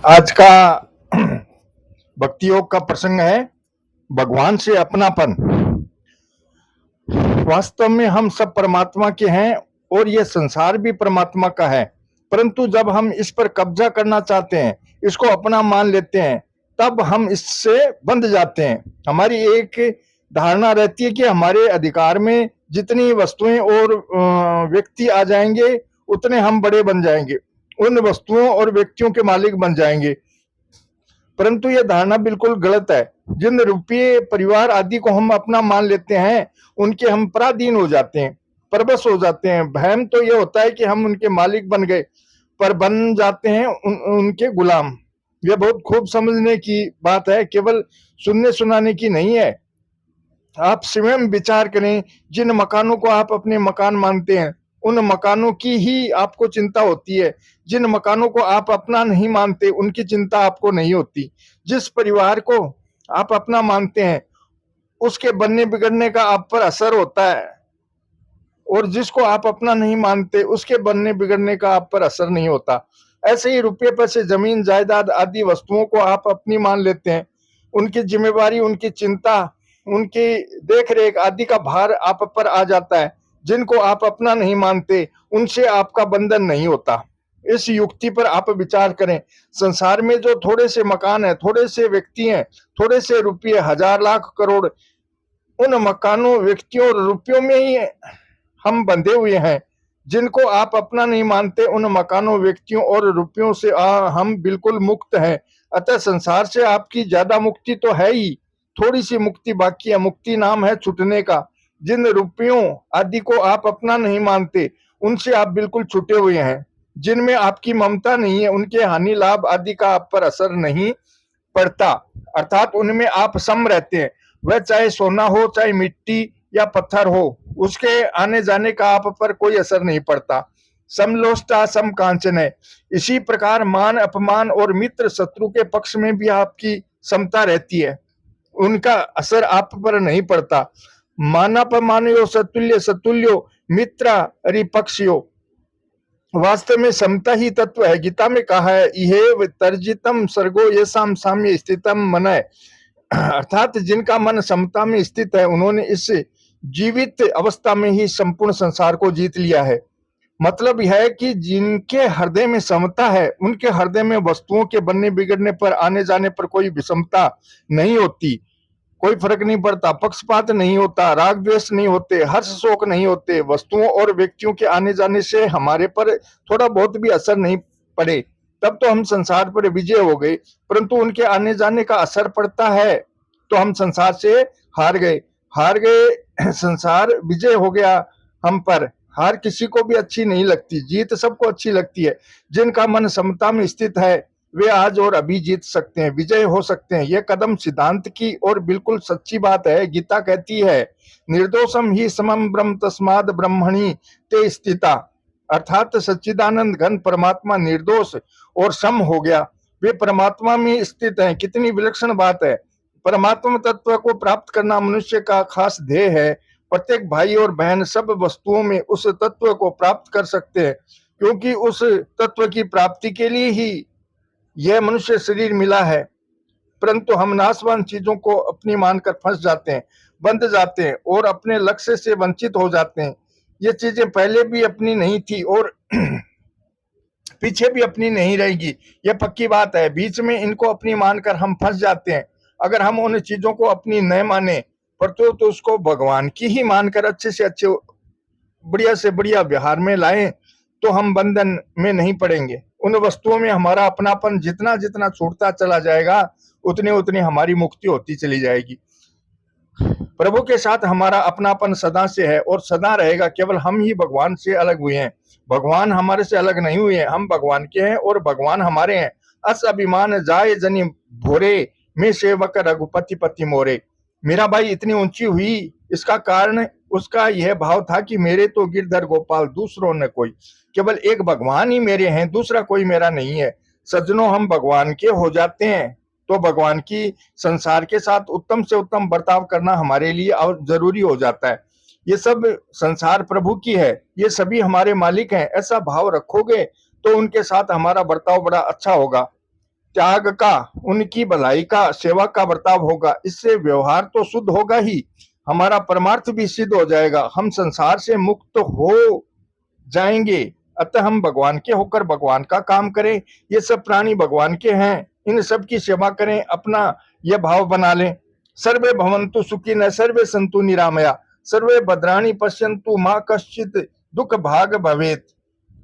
आज का भक्ति योग का प्रसंग है भगवान से अपनापन। वास्तव में हम सब परमात्मा के हैं और ये संसार भी परमात्मा का है, परंतु जब हम इस पर कब्जा करना चाहते हैं, इसको अपना मान लेते हैं, तब हम इससे बंध जाते हैं। हमारी एक धारणा रहती है कि हमारे अधिकार में जितनी वस्तुएं और व्यक्ति आ जाएंगे उतने हम बड़े बन जाएंगे, उन वस्तुओं और व्यक्तियों के मालिक बन जाएंगे। परंतु यह धारणा बिल्कुल गलत है। जिन रुपये परिवार आदि को हम अपना मान लेते हैं, उनके हम पराधीन हो जाते हैं, परवश हो जाते हैं। भ्रम तो यह होता है कि हम उनके मालिक बन गए, पर बन जाते हैं उनके गुलाम। यह बहुत खूब समझने की बात है, केवल सुनने सुनाने की नहीं है। आप स्वयं विचार करें, जिन मकानों को आप अपने मकान मानते हैं, उन मकानों की ही आपको चिंता होती है। जिन मकानों को आप अपना नहीं मानते, उनकी चिंता आपको नहीं होती। जिस परिवार को आप अपना मानते हैं, उसके बनने बिगड़ने का आप पर असर होता है, और जिसको आप अपना नहीं मानते, उसके बनने बिगड़ने का आप पर असर नहीं होता। ऐसे ही रुपये पैसे, जमीन जायदाद आदि वस्तुओं को आप अपनी मान लेते हैं। उनकी जिम्मेवारी, उनकी चिंता, उनकी देख रेख आदि का भार आप पर आ जाता है। जिनको आप अपना नहीं मानते, उनसे आपका बंधन नहीं होता। इस युक्ति पर आप विचार करें। संसार में जो थोड़े से मकान है, थोड़े से व्यक्ति हैं, थोड़े से रुपये, हजार लाख करोड़, उन मकानों, व्यक्तियों और रुपयों में ही हम बंधे हुए हैं। जिनको आप अपना नहीं मानते, उन मकानों, व्यक्तियों और रुपयों से हम बिल्कुल मुक्त हैं। अतः संसार से आपकी ज्यादा मुक्ति तो है ही, थोड़ी सी मुक्ति बाकी है। मुक्ति नाम है छूटने का। जिन रुपयों आदि को आप अपना नहीं मानते, उनसे आप बिल्कुल छूटे हुए हैं। जिनमें आपकी ममता नहीं है, उनके हानि लाभ आदि का आप पर असर नहीं पड़ता, अर्थात उनमें आप सम रहते हैं। वह चाहे सोना हो, चाहे मिट्टी या पत्थर हो, उसके आने जाने का आप पर कोई असर नहीं पड़ता। समलोष्टा सम कांचन है। इसी प्रकार मान अपमान और मित्र शत्रु के पक्ष में भी आपकी समता रहती है, उनका असर आप पर नहीं पड़ता। मानापमानयो सतुल्य सतुल्यो मित्र रिपक्षयो। वास्तव में समता ही तत्व है। गीता में कहा है, इहे तर्जितम सर्गो येषाम साम्य स्थितम मनः। अर्थात जिनका मन समता में स्थित है, उन्होंने इस जीवित अवस्था में ही संपूर्ण संसार को जीत लिया है। मतलब यह है कि जिनके हृदय में समता है, उनके हृदय में वस्तुओं के बनने बिगड़ने पर, आने जाने पर कोई विषमता नहीं होती, कोई फर्क नहीं पड़ता, पक्षपात नहीं होता, राग द्वेष नहीं होते, हर्ष शोक नहीं होते। वस्तुओं और व्यक्तियों के आने जाने से हमारे पर थोड़ा बहुत भी असर नहीं पड़े, तब तो हम संसार पर विजय हो गए। परंतु उनके आने जाने का असर पड़ता है, तो हम संसार से हार गए। हार गए, संसार विजय हो गया हम पर। हार किसी को भी अच्छी नहीं लगती, जीत सबको अच्छी लगती है। जिनका मन समता में स्थित है, वे आज और अभी जीत सकते हैं, विजय हो सकते हैं। यह कदम सिद्धांत की और बिल्कुल सच्ची बात है। गीता कहती है, निर्दोषम ही समम ब्रह्म तस्माद ब्रह्मणि ते स्थिता। अर्थात सच्चिदानंद घन परमात्मा निर्दोष और सम हो गया, वे परमात्मा में स्थित हैं। कितनी विलक्षण बात है। परमात्मा तत्व को प्राप्त करना मनुष्य का खास ध्येय है। प्रत्येक भाई और बहन सब वस्तुओं में उस तत्व को प्राप्त कर सकते हैं, क्योंकि उस तत्व की प्राप्ति के लिए ही यह मनुष्य शरीर मिला है। परंतु हम नाशवान चीजों को अपनी मानकर फंस जाते हैं, बंध जाते हैं और अपने लक्ष्य से वंचित हो जाते हैं। ये चीजें पहले भी अपनी नहीं थी और पीछे भी अपनी नहीं रहेगी, यह पक्की बात है। बीच में इनको अपनी मानकर हम फंस जाते हैं। अगर हम उन चीजों को अपनी न माने, पर तो उसको भगवान की ही मानकर अच्छे से अच्छे, बढ़िया से बढ़िया व्यवहार में लाएं, तो हम बंधन में नहीं पड़ेंगे। उन वस्तुओं में हमारा अपनापन जितना जितना छूटता चला जाएगा, उतनी उतनी हमारी मुक्ति होती चली जाएगी। प्रभु के साथ हमारा अपनापन सदा से है और सदा रहेगा। केवल हम ही भगवान से अलग हुए हैं, भगवान हमारे से अलग नहीं हुए हैं। हम भगवान के हैं और भगवान हमारे हैं। अस अभिमान जाए जनी भोरे, में सेवक रघुपति पति मोरे। मीरा बाई इतनी ऊंची हुई, इसका कारण उसका यह भाव था कि मेरे तो गिरधर गोपाल दूसरों न कोई, केवल एक भगवान ही मेरे हैं, दूसरा कोई मेरा नहीं है। सज्जनों, हम भगवान के हो जाते हैं तो भगवान की संसार के साथ उत्तम से उत्तम बर्ताव करना हमारे लिए और जरूरी हो जाता है। ये सब संसार प्रभु की है, ये सभी हमारे मालिक हैं, ऐसा भाव रखोगे तो उनके साथ हमारा बर्ताव बड़ा अच्छा होगा। त्याग का, उनकी भलाई का, सेवा का बर्ताव होगा। इससे व्यवहार तो शुद्ध होगा ही, हमारा परमार्थ भी सिद्ध हो जाएगा, हम संसार से मुक्त हो जाएंगे। अतः हम भगवान के होकर भगवान का काम करें। ये सब प्राणी भगवान के हैं, इन सब की सेवा करें, अपना यह भाव बना लें। सर्वे भवन्तु सुखिनः, सर्वे सन्तु निरामया, सर्वे भद्राणि पश्यन्तु मा कश्चित् दुख भाग भवेत्।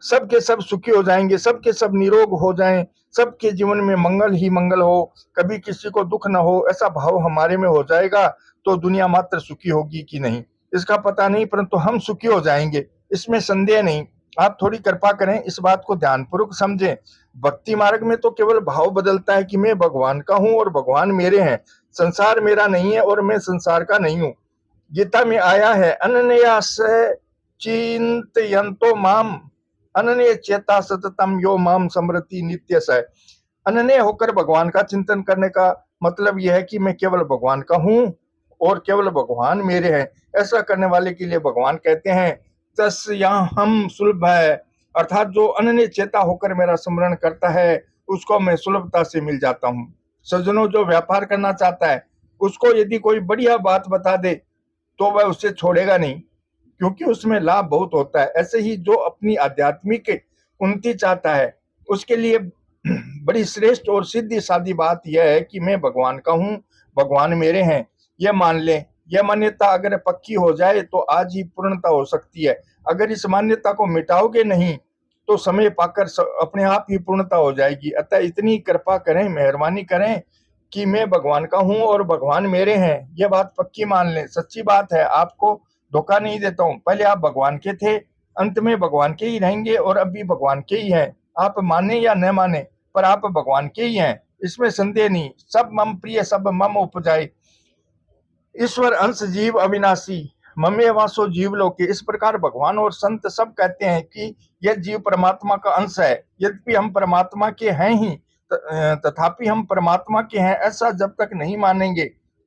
सबके सब सुखी हो जाएंगे, सबके सब निरोग हो जाएं, सबके जीवन में मंगल ही मंगल हो, कभी किसी को दुख न हो, ऐसा भाव हमारे में हो जाएगा तो दुनिया मात्र सुखी होगी कि नहीं इसका पता नहीं, परंतु हम सुखी हो जाएंगे, इसमें संदेह नहीं। आप थोड़ी कृपा करें, इस बात को ध्यानपूर्वक समझें। भक्ति मार्ग में तो केवल भाव बदलता है कि मैं भगवान का हूं और भगवान मेरे हैं, संसार मेरा नहीं है और मैं संसार का नहीं हूं। गीता में आया है, अनन्या से चिंतयन्तो माम अनन्य चेता सततम यो माम समृति नित्य स। अनन्य होकर भगवान का चिंतन करने का मतलब यह है कि मैं केवल भगवान का हूं और केवल भगवान मेरे हैं। ऐसा करने वाले के लिए भगवान कहते हैं तस्याहम सुलभ है, अर्थात जो अनन्य चेता होकर मेरा स्मरण करता है उसको मैं सुलभता से मिल जाता हूं। सज्जनों, जो व्यापार करना चाहता है उसको यदि कोई बढ़िया बात बता दे तो वह उससे छोड़ेगा नहीं, क्योंकि उसमें लाभ बहुत होता है। ऐसे ही जो अपनी आध्यात्मिक उन्नति चाहता है उसके लिए बड़ी श्रेष्ठ और सीधी सादी बात यह है कि मैं भगवान का हूं, भगवान मेरे हैं, यह मान ले। यह मान्यता अगर पक्की हो जाए तो आज ही पूर्णता हो सकती है। अगर इस मान्यता को मिटाओगे नहीं तो समय पाकर अपने आप ही पूर्णता हो जाएगी। अतः इतनी कृपा करें, मेहरबानी करें कि मैं भगवान का हूं और भगवान मेरे हैं, यह बात पक्की मान लें। सच्ची बात है, आपको धोखा नहीं देता हूं। पहले आप भगवान के थे, अंत में भगवान के ही रहेंगे और अब भी भगवान के ही हैं। आप माने या न माने, पर आप भगवान के ही हैं, इसमें संदेह नहीं। सब मम प्रिय सब मम उपजाए, ईश्वर अंश जीव अविनाशी, ममे वासो जीव लोके। इस प्रकार भगवान और संत सब कहते हैं कि यह जीव परमात्मा का अंश है। यद्यपि हम परमात्मा के हैं ही, तथापि हम परमात्मा के हैं ऐसा जब तक नहीं मानेंगे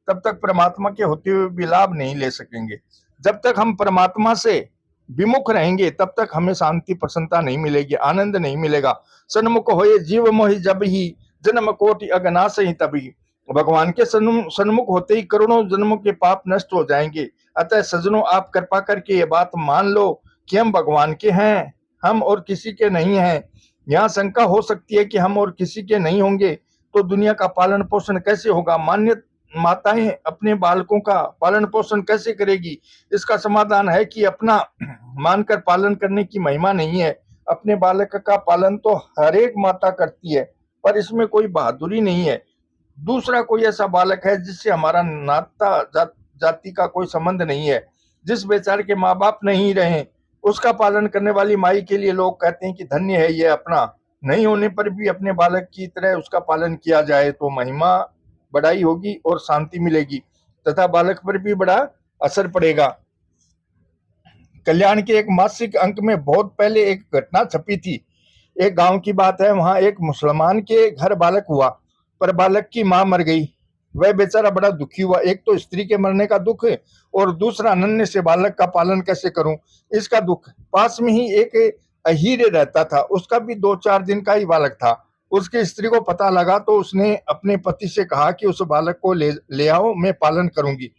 तब तक परमात्मा के होते हुए भी लाभ नहीं ले सकेंगे। जब तक हम परमात्मा से विमुख रहेंगे तब तक हमें शांति प्रसन्नता नहीं मिलेगी, आनंद नहीं मिलेगा। सन्मुख होए जीव मोहि जब ही, जन्म कोटि अगनाश ही तभी। भगवान के सन्मुख होते ही करोड़ों जन्मों के पाप नष्ट हो जाएंगे। अतः सज्जनों, आप कृपा करके ये बात मान लो कि हम भगवान के हैं, हम और किसी के नहीं हैं। यहाँ शंका हो सकती है कि हम और किसी के नहीं होंगे तो दुनिया का पालन पोषण कैसे होगा, मान्य माताएं अपने बालकों का पालन पोषण कैसे करेगी। इसका समाधान है कि अपना मानकर पालन करने की महिमा नहीं है। अपने बालक का पालन तो हर एक माता करती है, पर इसमें कोई बहादुरी नहीं है। दूसरा कोई ऐसा बालक है जिससे हमारा नाता जाति का कोई संबंध नहीं है, जिस बेचारे के माँ बाप नहीं रहे, उसका पालन करने वाली माई के लिए लोग कहते हैं कि धन्य है ये। अपना नहीं होने पर भी अपने बालक की तरह उसका पालन किया जाए तो महिमा बढ़ाई होगी और शांति मिलेगी तथा बालक पर भी बड़ा असर पड़ेगा। कल्याण के एक मासिक अंक में बहुत पहले एक घटना छपी थी। एक गांव की बात है, वहां एक मुसलमान के घर बालक हुआ, पर बालक की मां मर गई। वह बेचारा बड़ा दुखी हुआ। एक तो स्त्री के मरने का दुख है और दूसरा नन्हे से बालक का पालन कैसे करूं, इसका दुख। पास में ही एक अहीर रहता था, उसका भी 2-4 दिन का ही बालक था। उसकी स्त्री को पता लगा तो उसने अपने पति से कहा कि उस बालक को ले आओ, मैं पालन करूंगी।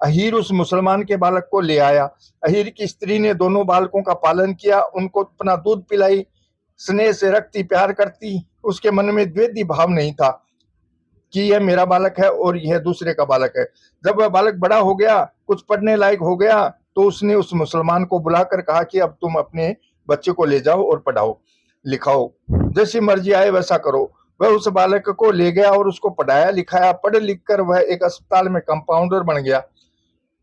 अहीर उस मुसलमान के बालक को ले आया। अहीर की स्त्री ने दोनों बालकों का पालन किया, उनको अपना दूध पिलाई, स्नेह से रखती, प्यार करती। उसके मन में द्वेषी भाव नहीं था कि यह मेरा बालक है और यह दूसरे का बालक है। जब वह बालक बड़ा हो गया, कुछ पढ़ने लायक हो गया, तो उसने उस मुसलमान को बुलाकर कहा कि अब तुम अपने बच्चे को ले जाओ और पढ़ाओ लिखाओ, जैसी मर्जी आए वैसा करो। वह उस बालक को ले गया और उसको पढ़ाया लिखाया। पढ़ लिख कर वह एक अस्पताल में कंपाउंडर बन गया।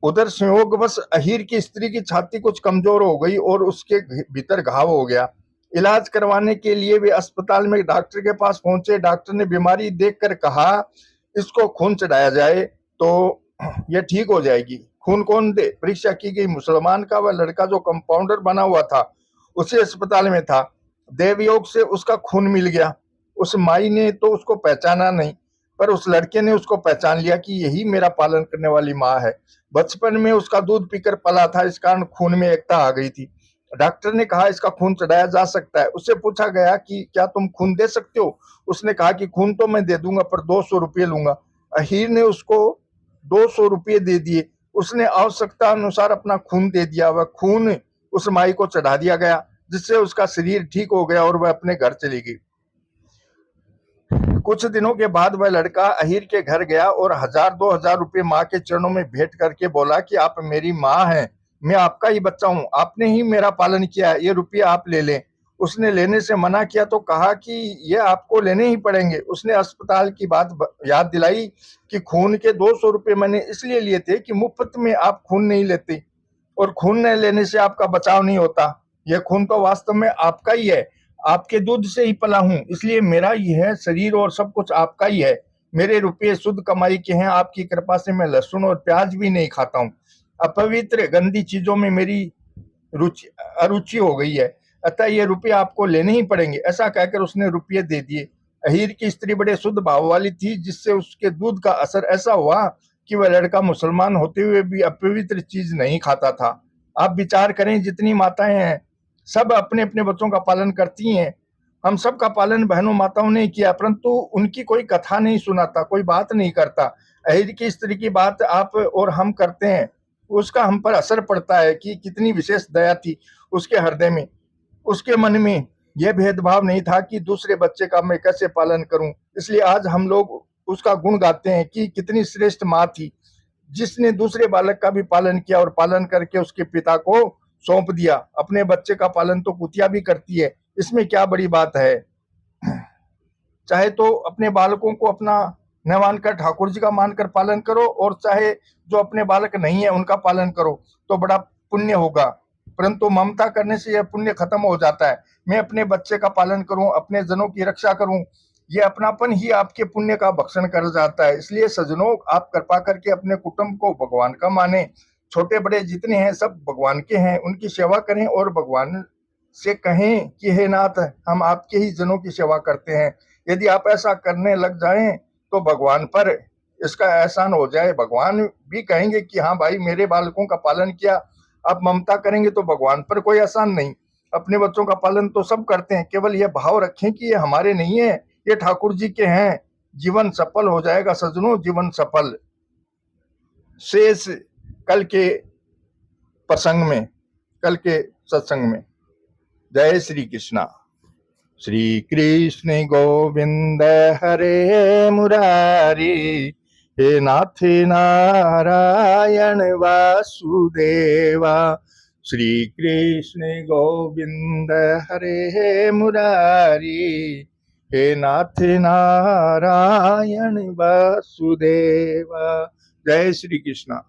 उधर संयोगवश अहीर की स्त्री की छाती कुछ कमजोर हो गई और उसके भीतर घाव हो गया। इलाज करवाने के लिए वे अस्पताल में डॉक्टर के पास पहुंचे। डॉक्टर ने बीमारी देखकर कहा, इसको खून चढ़ाया जाए तो यह ठीक हो जाएगी। खून कौन दे? परीक्षा की गई। मुसलमान का वह लड़का जो कंपाउंडर बना हुआ था उसी अस्पताल में था। देवयोग से उसका खून मिल गया। उस माई ने तो उसको पहचाना नहीं, पर उस लड़के ने उसको पहचान लिया कि यही मेरा पालन करने वाली माँ है। बचपन में उसका दूध पीकर पला था, इस कारण खून में एकता आ गई थी। डॉक्टर ने कहा इसका खून चढ़ाया जा सकता है। उससे पूछा गया कि क्या तुम खून दे सकते हो? उसने कहा कि खून तो मैं दे दूंगा पर 200 रुपये लूंगा। अहीर ने उसको 200 रुपये दे दिए। उसने आवश्यकता अनुसार अपना खून दे दिया। वह खून उस माई को चढ़ा दिया गया, जिससे उसका शरीर ठीक हो गया और वह अपने घर चली गई। कुछ दिनों के बाद वह लड़का अहीर के घर गया और 1000-2000 रुपये माँ के चरणों में भेंट करके बोला कि आप मेरी माँ हैं, मैं आपका ही बच्चा हूँ, आपने ही मेरा पालन किया, ये रुपये आप ले लें। उसने लेने से मना किया तो कहा कि ये आपको लेने ही पड़ेंगे। उसने अस्पताल की बात याद दिलाई कि खून के 200 रुपये मैंने इसलिए लिए थे कि मुफ्त में आप खून नहीं लेते और खून नहीं लेने से आपका बचाव नहीं होता। यह खून तो वास्तव में आपका ही है, आपके दूध से ही पला हूं, इसलिए मेरा यह शरीर और सब कुछ आपका ही है। मेरे रुपये शुद्ध कमाई के हैं, आपकी कृपा से मैं लहसुन और प्याज भी नहीं खाता हूँ। अपवित्र गंदी चीजों में मेरी रुचि अरुचि हो गई है, अतः ये रुपये आपको लेने ही पड़ेंगे। ऐसा कहकर उसने रुपये दे दिए। अहीर की स्त्री बड़े शुद्ध भाव वाली थी, जिससे उसके दूध का असर ऐसा हुआ कि वह लड़का मुसलमान होते हुए भी अपवित्र चीज नहीं खाता था। आप विचार करें, जितनी माताएं हैं सब अपने अपने बच्चों का पालन करती हैं। हम सब का पालन बहनों माताओं ने किया, परंतु उनकी कोई कथा नहीं सुनाता, कोई बात नहीं करता। अहीर की स्त्री की बात आप और हम करते हैं, उसका हम पर असर पड़ता है कि कितनी विशेष दया थी उसके हृदय में। उसके मन में यह भेदभाव नहीं था कि दूसरे बच्चे का मैं कैसे पालन करूं। इसलिए आज हम लोग उसका गुण गाते हैं कि कितनी श्रेष्ठ माँ थी, जिसने दूसरे बालक का भी पालन किया और पालन करके उसके पिता को सौंप दिया। अपने बच्चे का पालन तो कुतिया भी करती है, इसमें क्या बड़ी बात है। चाहे तो अपने बालकों को अपना न मानकर ठाकुर जी का मानकर पालन करो, और चाहे जो अपने बालक नहीं है उनका पालन करो, तो बड़ा पुण्य होगा। परंतु ममता करने से यह पुण्य खत्म हो जाता है। मैं अपने बच्चे का पालन करूं, अपने जनों की रक्षा करूं, ये अपनापन ही आपके पुण्य का भक्षण कर जाता है। इसलिए सज्जनों, आप कृपा करके अपने कुटुंब को भगवान का माने। छोटे बड़े जितने हैं सब भगवान के हैं, उनकी सेवा करें और भगवान से कहें कि हे नाथ, हम आपके ही जनों की सेवा करते हैं। यदि आप ऐसा करने लग जाएं तो भगवान पर इसका एहसान हो जाए। भगवान भी कहेंगे कि हाँ भाई, मेरे बालकों का पालन किया। आप ममता करेंगे तो भगवान पर कोई एहसान नहीं। अपने बच्चों का पालन तो सब करते हैं, केवल यह भाव रखें कि ये हमारे नहीं है, ये ठाकुर जी के हैं। जीवन सफल हो जाएगा सज्जनों, जीवन सफल। शेष कल के प्रसंग में, कल के सत्संग में। जय श्री कृष्णा। श्री कृष्ण गोविंद हरे मुरारी, हे नाथ नारायण वासुदेवा। श्री कृष्ण गोविंद हरे मुरारी, हे नाथ नारायण वासुदेवा। जय श्री कृष्ण।